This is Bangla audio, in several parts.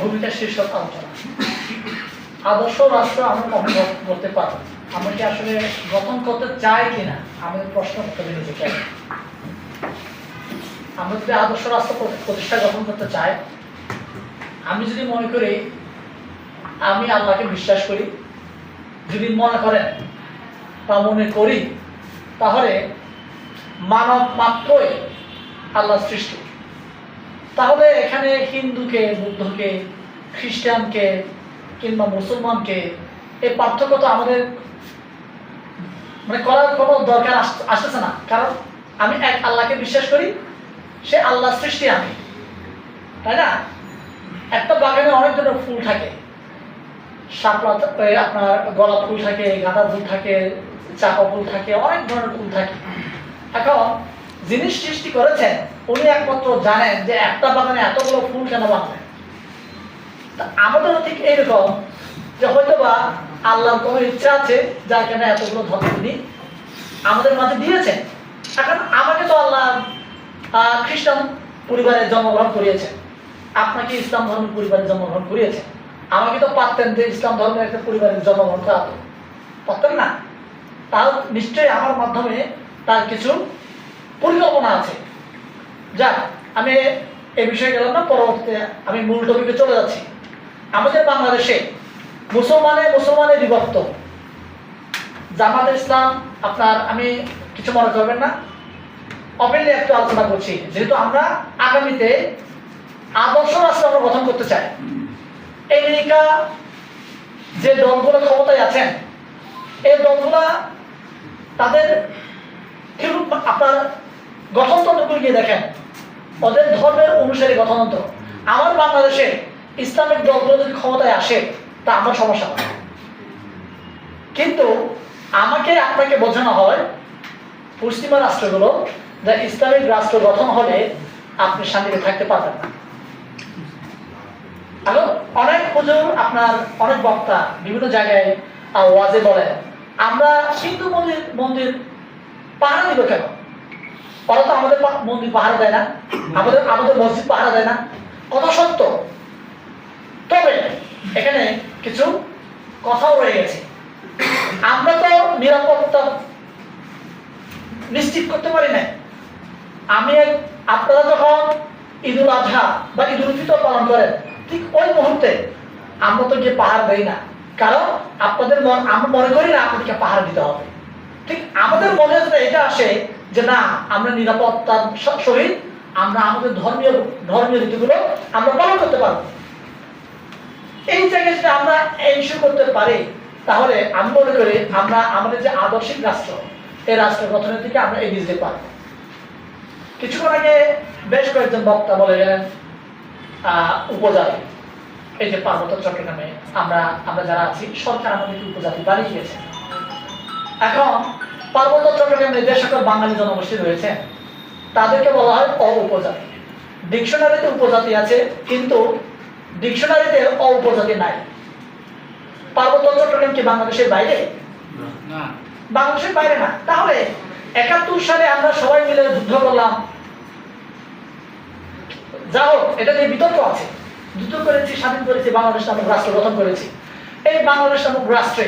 ভূমিকা শীর্ষক আলোচনা। আদর্শ রাষ্ট্র আমরা কখন করতে পারব? আমরা কি আসলে গঠন করতে চাই কিনা আমাদের প্রশ্ন করতে হবে নিজেকে। আমরা যদি আদর্শ রাষ্ট্র প্রতিষ্ঠা গঠন করতে চাই, আমি যদি মনে করি আমি আল্লাহকে বিশ্বাস করি, যদি মনে করেন বা মনে করি, তাহলে মানব মাত্রই আল্লাহ সৃষ্টি। তাহলে এখানে হিন্দুকে, বুদ্ধকে, খ্রিস্টানকে কিংবা মুসলমানকে এই পার্থক্য তো আমাদের করার কোনো দরকার আসতেছে না। কারণ আমি এক আল্লাহকে বিশ্বাস করি, সে আল্লাহ সৃষ্টি আমি, তাই না? একটা বাগানে অনেক ধরনের ফুল থাকে, শাপলা, আপনার গোলাপ ফুল থাকে, গাঁদা ফুল থাকে, চাপা ফুল থাকে, অনেক ধরনের ফুল থাকে। এখন যিনি সৃষ্টি করেছেন উনি একমাত্র জানেন যে একটা বাগানে এতগুলো ফুল কেন বাঁধবেন। আমাদেরও ঠিক এইরকম যে হয়তোবা আল্লাহর কোনো ইচ্ছা আছে যার কেন এতগুলো ধর্ম তিনি আমাদের মাঝে দিয়েছেন। এখন আমাকে তো আল্লাহ খ্রিস্টান পরিবারে জন্মগ্রহণ করিয়েছেন, আপনাকে ইসলাম ধর্মের পরিবারে জন্মগ্রহণ করিয়েছেন। আমাকে তো পারতেন যে ইসলাম ধর্মের একটা পরিবারের জন্মগ্রহণ করাতে, পারতেন না? তাও নিশ্চয়ই আমার মাধ্যমে তার কিছু পরিকল্পনা আছে। যাক, আমি এ বিষয়ে গেলাম না, পরবর্তীতে আমি মূল টপিকে চলে যাচ্ছি। আমাদের বাংলাদেশে মুসলমানে বিভক্ত। জামাত ইসলাম, আপনার, আমি কিছু মনে করবেন না, ওপেনলি একটু আলোচনা করছি, যেহেতু আমরা আগামীতে আদর্শ রাষ্ট্র আমরা গঠন করতে চাই। আমেরিকা যে দলগুলো ক্ষমতায় আছেন, এই দলগুলা তাদের আপনার গঠনতন্ত্রগুলো গিয়ে দেখেন, ওদের ধর্মের অনুসারী গঠনতন্ত্র। আমার বাংলাদেশে ইসলামিক দলগুলো যদি ক্ষমতায় আসে তা আমার সমস্যা হয়, কিন্তু আমাকে আপনাকে বোঝানো হয় পশ্চিমা রাষ্ট্রগুলো যে ইসলামিক রাষ্ট্র গঠন হলে আপনি শান্তিতে থাকতে পারবেন না। এখন অনেক হুজুর, আপনার অনেক বক্তা বিভিন্ন জায়গায় ওয়াজে বলেন আমরা হিন্দু মন্দির পাহারা দিব কেন? ওরা তো আমাদের মন্দির পাহারা দেয় না, আমাদের মসজিদ পাহারা দেয় না। কথা সত্য, তবে এখানে কিছু কথাও রয়ে গেছে। আমরা তো নিরাপত্তা নিশ্চিত করতে পারি না। আপনারা যখন ঈদুল আজহা বা ঈদুল ফিতর পালন করেন, ঠিক ওই মুহূর্তে আমরা তো গিয়ে পাহাড় দেই না, কারণ আমরা মনে করি না আপনাদেরকে পাহাড় দিতে হবে। ঠিক আমাদের মনে এটা আসে যে না, আমরা নিরাপত্তার সহিত আমরা আমাদের ধর্মীয় রীতিগুলো আমরা পালন করতে পারবো। এই জায়গায় যদি আমরা এনশিওর করতে পারি, তাহলে আমি মনে করি আমরা আমাদের যে আদর্শিক রাষ্ট্র, এই রাষ্ট্র গঠনের দিকে আমরা এগিয়ে যেতে পারবো। কিছুক্ষণ আগে বেশ কয়েকজন বক্তা বলে গেলেন উপজাতি। এই যে পার্বত্য চট্টগ্রামে আমরা যারা আছি, সরকার আমাদেরকে উপজাতি বানিয়ে দিয়েছে। এখন পার্বত্য চট্টগ্রামে যে সকল বাঙালি জনগোষ্ঠী রয়েছে তাদেরকে বলা হয় অ-উপজাতি। ডিকশনারিতে উপজাতি আছে, কিন্তু ডিকশনারিতে অ-উপজাতি নাই। পার্বত্য চট্টগ্রাম কি বাংলাদেশের বাইরে? না, বাংলাদেশের বাইরে না। তাহলে ৭১ সালে আমরা সবাই মিলে যুদ্ধ করলাম, যা হোক, এটা নিয়ে বিতর্ক আছে। যুদ্ধ করেছি, স্বাধীন করেছি, বাংলাদেশ নামক রাষ্ট্র গঠন করেছি। এই বাংলাদেশ নামক রাষ্ট্রে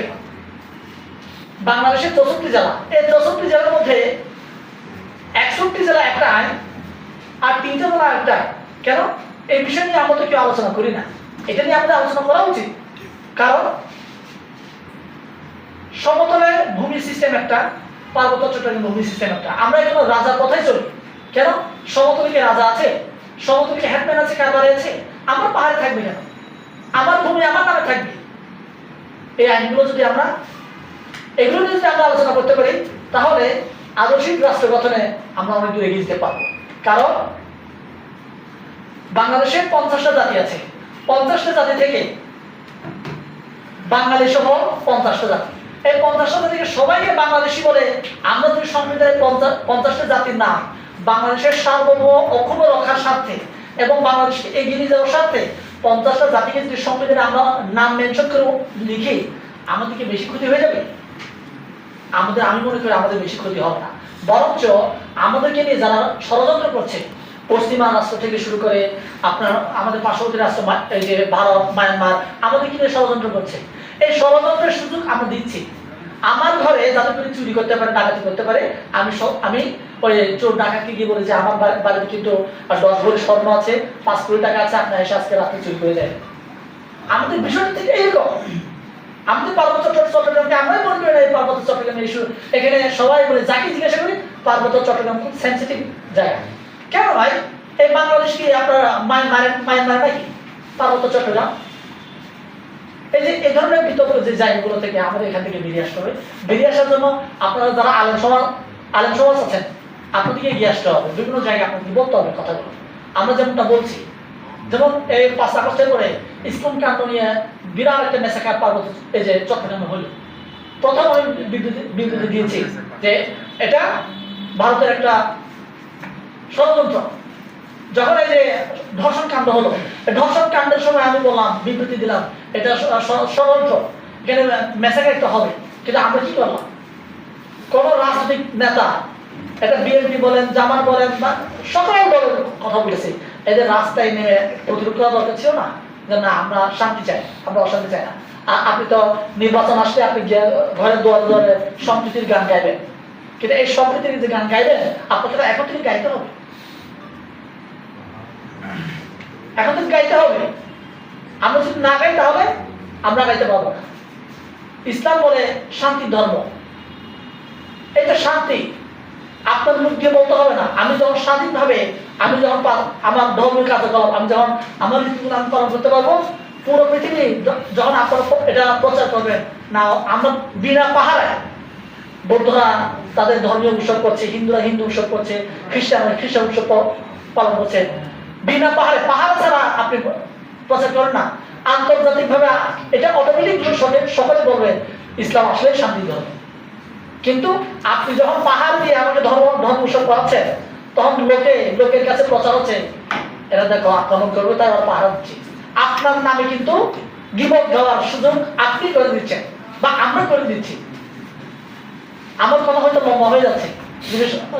বাংলাদেশের ৬৪ জেলা, এই ৬৪ জেলার মধ্যে ৬১ জেলা একটা আইন আর ৩টা জেলা একটা। কেন? এই বিষয় নিয়ে আমরা তো কেউ আলোচনা করি না। এটা নিয়ে আমাদের আলোচনা করা উচিত, কারণ সমতলে ভূমি সিস্টেম একটা, পার্বত্য চট্টগ্রাম ভূমি সিস্টেম একটা। আমরা এখানে রাজার কথাই চলি। কেন? সমতলে কি রাজা আছে? সমতলে কি হেডম্যান আছে, কারবারে আছে? আমরা পাহাড়ে থাকবে কেন? আমার ভূমি আমার নামে থাকবে। এই আইনগুলো যদি এগুলো যদি আমরা আলোচনা করতে পারি, তাহলে আদর্শিক রাষ্ট্র গঠনে আমরা অনেক দূর এগিয়ে যেতে পারবো। কারণ বাংলাদেশে 50টা জাতি আছে, 50টা জাতি থেকে বাঙালি সহ 50টা জাতি, এই 50টা জাতিকে সবাইকে বাংলাদেশি বলে আমরা যদি সংবিধানের 50টা জাতির নাম বাংলাদেশের সার্বভৌম অক্ষুণ্ণ রক্ষার স্বার্থে এবং বাংলাদেশকে এগিয়ে নিয়ে যাওয়ার স্বার্থে 50টা জাতিকে যদি সংবিধানে আমরা নাম মেনশন করে লিখি, আমাদেরকে বেশি ক্ষতি হয়ে যাবে? আমি মনে করি আমাদের বেশি ক্ষতি হবে না, বরঞ্চ আমাদেরকে নিয়ে যারা ষড়যন্ত্র করছে পশ্চিমা রাষ্ট্র থেকে শুরু করে আপনার আমাদের পার্শ্ববর্তী রাষ্ট্র এই যে ভারত, মায়ানমার আমাদের কিন্তু ষড়যন্ত্র করছে। এই ষড়যন্ত্রের সুযোগ আমরা দিচ্ছি। আমার ঘরে যাতে করে চুরি করতে পারে, ডাকাতি করতে পারে, আমি ওই চোর ডাকাতকে গিয়ে বলেছি আমার বাড়িতে কিন্তু 10 ভরি স্বর্ণ আছে, 5 কোটি টাকা আছে, আপনার এসে আজকে রাতে চুরি করে যায়। আমাদের বিষয়টা থেকে এরকম। আমাদের পার্বত্য চট্টগ্রামকে আমরাই মনে করি না এই পার্বত্য চট্টগ্রামের ইস্যু। এখানে সবাই বলে, যাকে জিজ্ঞাসা করি পার্বত্য চট্টগ্রাম খুব সেন্সিটিভ জায়গা। কেন ভাই? এই বাংলাদেশ কি আপনার মায়ানমার নাকি পার্বত্য চট্টগ্রাম? এই যে এই ধরনের বিতর্ক যে জায়গাগুলো থেকে আমাদের এখান থেকে বেরিয়ে আসতে হবে। বেরিয়ে আসার জন্য আপনারা যারা আলেম সমাজ আছেন, আপনাদেরকে এগিয়ে আসতে হবে। বিভিন্ন জায়গায় আপনাকে বলতে হবে কথাগুলো। আমরা যেমনটা বলছি, যেমন এই 5 আগস্টের পরে ইসলাম কাণ্ড নিয়ে বিরাট একটা মেসাকার পার্বত্য এই যে চট্টগ্রামে হলো। প্রথম আমি বিবৃতি দিয়েছি যে এটা ভারতের একটা ষড়যন্ত্র। যখন এই যে ধর্ষণ কাণ্ড হলো, ধর্ষণ কাণ্ডের সময় আমি বললাম, বিবৃতি দিলাম, এটা ষড়যন্ত্র, এখানে মেসাকার একটা হবে। কিন্তু আমরা কি করলাম? কোন রাজনৈতিক নেতা, এটা বিএনপি বলেন, জামাত বলেন, বা সকল দলের কথা বলেছে, এদের রাস্তায় নেমে প্রতিরোধ করা দরকার ছিল না? যে না, আমরা শান্তি চাই, আমরা অশান্তি চাই না। আপনি তো নির্বাচন আসলে আপনি ঘরে দুয়ারে দুয়ারে সম্প্রীতির গান গাইবেন, কিন্তু এই সম্প্রীতির যে গান গাইবেন আপনাকে তো এখন থেকে গাইতে হবে। এখন থেকে গাইতে হবে। আমরা যদি না গাই তাহলে আমরা গাইতে পারবো না। ইসলাম বলে শান্তির ধর্ম, এটা শান্তি। আপনার মুখ দিয়ে বলতে হবে না। আমি যখন স্বাধীনভাবে, আমি যখন আমার ধর্মীয় কার্যকলাপ, আমি যখন আমার নীতিগুলো আমি পালন করতে পারবো, পুরো পৃথিবী যখন আপনারা এটা প্রচার করবেন না, আমরা বিনা পাহারায়, বৌদ্ধরা তাদের ধর্মীয় উৎসব করছে, হিন্দুরা হিন্দু উৎসব করছে, খ্রিস্টানরা খ্রিস্টান উৎসব পালন করছে, বিনা পাহাড় ছাড়া আপনি প্রচার করেন না, আন্তর্জাতিকভাবে এটা অটোমেটিক সকলে বলবেন ইসলাম আসলে শান্তি ধর্ম। কিন্তু আপনি যখন পাহাড় দিয়ে আমাকে ধর্ম উৎসব করাচ্ছেন, তখন লোকের কাছে প্রচার হচ্ছে, এরা দেখো আক্রমণ করবে, তাই ওরা পাহাড় দিচ্ছে। আপনার নামে কিন্তু গীবত গাওয়ার সুযোগ আপনি করে দিচ্ছেন, বা আমরা করে দিচ্ছি। আমার কথা হয়তো লম্বা হয়ে যাচ্ছে,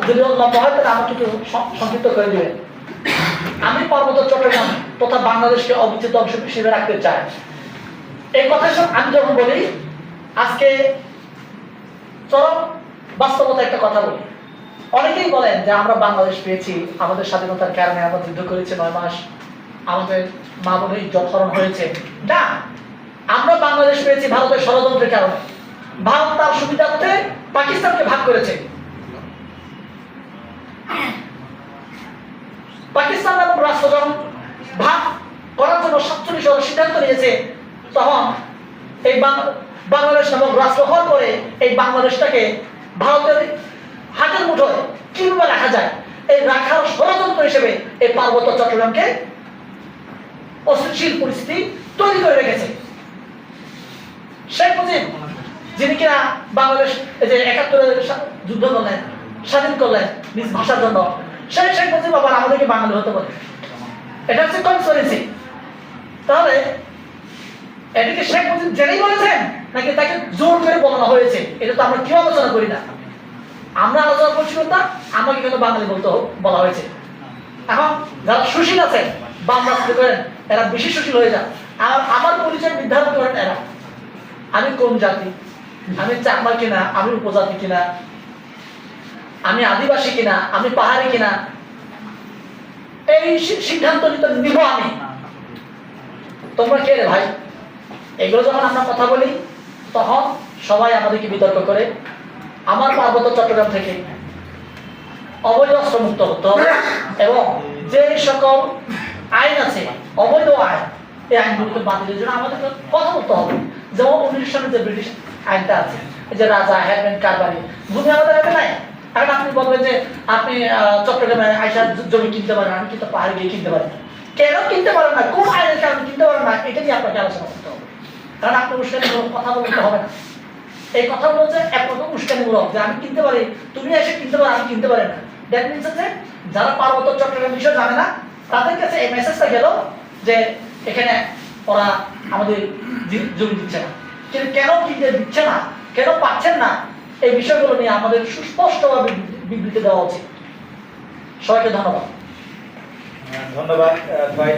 যদি লম্বা হয় তাহলে আমাকে একটু সংক্ষিপ্ত করে দিবেন। আমি পার্বত্য চট্টগ্রাম তথা বাংলাদেশকে অবিচ্ছেদ্য অংশ হিসেবে রাখতে চাই। এই কথা আমি যখন বলি, আজকে চরম বাস্তবতা একটা কথা বলি। অনেকেই বলেন যে আমরা বাংলাদেশ পেয়েছি আমাদের স্বাধীনতার কারণে, আমরা যুদ্ধ করেছি 9 মাস, আমাদের মা বোনের ইজ্জত হরণ হয়েছে। না, আমরা বাংলাদেশ পেয়েছি ভারতের ষড়যন্ত্রের কারণে। ভারত তার সুবিধার্থে পাকিস্তানকে ভাগ করেছে। পাকিস্তান এবং রাষ্ট্র যখন ভাগ করার জন্য 47 সালে সিদ্ধান্ত নিয়েছে, তখন এই বাংলাদেশ নামক রাষ্ট্র হওয়ার পরে এই বাংলাদেশটাকে ভারতের হাতের মুঠোয় কিভাবে রাখা যায়, এই রাখার ষড়যন্ত্র হিসেবে এই পার্বত্য চট্টগ্রামকে অস্থিতিশীল পরিস্থিতি তৈরি করে রেখেছে। শেখ মুজিব, যিনি কিনা বাংলাদেশ এই যে 71 যুদ্ধ করলেন, স্বাধীন করলেন নিজ ভাষার জন্য, সেই শেখ মুজিব আবার আমাদেরকে বাঙালি হতে বলে। এটা হচ্ছে কনস্পিরেসি। তাহলে এটাকে শেখ মুজিব জেনেই বলেছেন নাকি তাকে জোর করে বলানো হয়েছে? এটা তো আমরা কেউ আলোচনা করি না। আমরা আলোচনা করছি না আমাকে কেন বাঙালি বলা হয়েছে। এখন যারা সুশীল আছেন বাম রাস্তা করেন, এরা বেশি সুশীল হয়ে যান। আর আমার পরিচয় নির্ধারণ করেন এরা, আমি কোন জাতি, আমি চাকমা কিনা, আমি উপজাতি কিনা, আমি আদিবাসী কিনা, আমি পাহাড়ি কিনা, এই সিদ্ধান্ত নিব আমি। তোমরা কে রে ভাই? এগুলো যখন আমরা কথা বলি তখন সবাই আমাদেরকে বিতর্ক করে। আমার পার্বত্য চট্টগ্রাম থেকে অবৈধ অস্ত্র মুক্ত হতে হবে, এবং যে সকল আইন আছে অবৈধ আইন, এই আইনগুলোকে বাতিলের জন্য আমাদের কথা বলতে হবে। যেমন 19 সালে যে ব্রিটিশ আইনটা আছে, যে রাজা হ্যাডম্যান কারবারি, ভূমি আমাদের হাতে নাই। এখন আপনি বলবেন যে আপনি চট্টগ্রামে আইসা জমি কিনতে পারেন, আমি কিন্তু পাহাড়ে গিয়ে কিনতে পারি না। কেন কিনতে পারেন না, কোন আইনের কারণে কিনতে পারেন না, এটা নিয়ে আপনাকে আলোচনা করতে হবে। কারণ আপনি উস্কানিমূলক কথা বলতে হবে না। এই কথা বলছে একরকম উস্কানিমূলক, যে আমি কিনতে পারি, তুমি এসে কিনতে পারো, আমি কিনতে পারি না। দ্যাট মিনস যে যারা পার্বত্য চট্টগ্রাম বিষয় জানে না, তাদের কাছে এই মেসেজটা গেল যে এখানে ওরা আমাদের জমি দিচ্ছে না। কিন্তু কেন কিনতে দিচ্ছে না, কেন পাচ্ছেন না, এই বিষয়গুলো নিয়ে আমাদের সুস্পষ্টভাবে বিবৃতি দেওয়া উচিত। সবাইকে ধন্যবাদ। ধন্যবাদ ভাই।